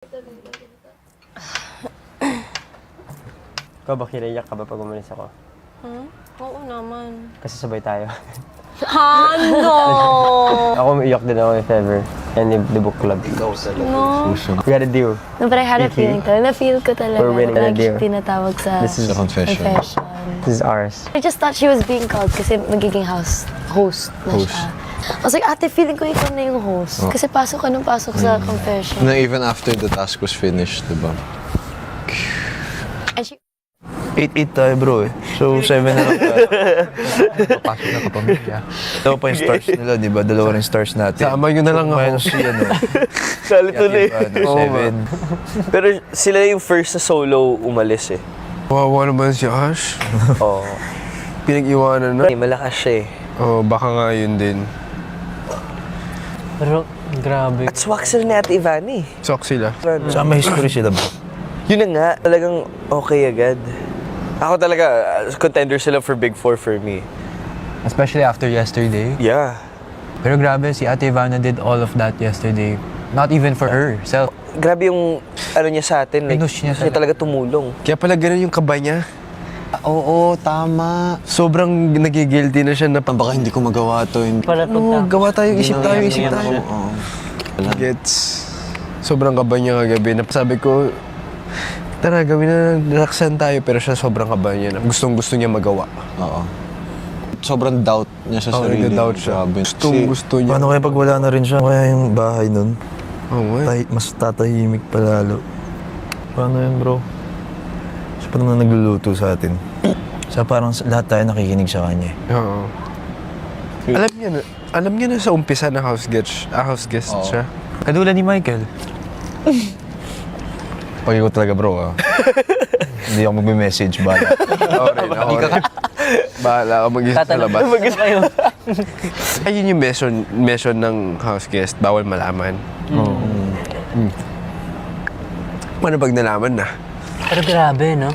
Ikaw ba, kinaiyak ka ba pag umalis ako? Oo naman. Kasi sabay tayo. No! Ako umiiyak din ako if ever. And if the book club. No. We got a deal. No, but I had a feeling talaga. Na-feel ko talaga. We're winning na the deal. tinatawag sa This is Sa confession. This is ours. I just thought she was being called kasi magiging host na siya. I was like, ate, feeling ko ikaw na yung host. Kasi pasok ka ng pasok sa confession. Na even after the task was finished, diba? And she... 8-8 tayo bro eh. So 7 na lang tayo. Papasok na kapamilya. Dalawa pa yung stars nila, di ba? Dalawa rin stars natin. Sama yun na lang ako. Minus si ano. Kalito na eh. Oo, 7. Pero sila yung first na solo umalis eh. Wawa naman si Ash. Oo. Pinag-iwanan na. Malakas siya eh. Oh, baka nga yun din. Pero, grabe. At swak sila ni Ate Ivani. Sok sila. Sa may history sila ba? Yun na nga, talagang okay agad. Ako talaga, contender sila for Big Four for me. Especially after yesterday. Yeah. Pero grabe, si Ate Ivana did all of that yesterday. Not even for herself. Grabe yung ano niya sa atin. Like, Pinush niya siya talaga tumulong. Kaya pala ganun yung kaba niya. Oo, tama. Sobrang nagigilty na siya na Baka hindi ko magawa to. Hindi. ano, gawa tayo, isip tayo, isip tayo. Oo. Gets. Sobrang kaba niya kagabi. Sabi ko, tara, gawin na, relaxan tayo. Pero siya sobrang kaba niya na gustong-gusto niya magawa. Oo. Sobrang doubt niya sa sarili. Nag-doubt siya. Grabe. Gustong-gusto niya. Paano kaya pag wala na rin siya? Kaya yung bahay nun, Oo nga. mas tatahimik palalo. Paano yun bro? Siya pa naman nagluluto sa atin. Siya parang lahat tayo nakikinig sa kanya. Oo. Alam niya na sa umpisa na house guest Oo. siya. Kadula ni Michael. Pag ikaw talaga bro hindi ako magme-message ba? Ako rin. Bahala ka mag-isa sa labas. Ayun yung mission ng house guest. Bawal malaman. Paano pag nalaman na? Pero grabe, no?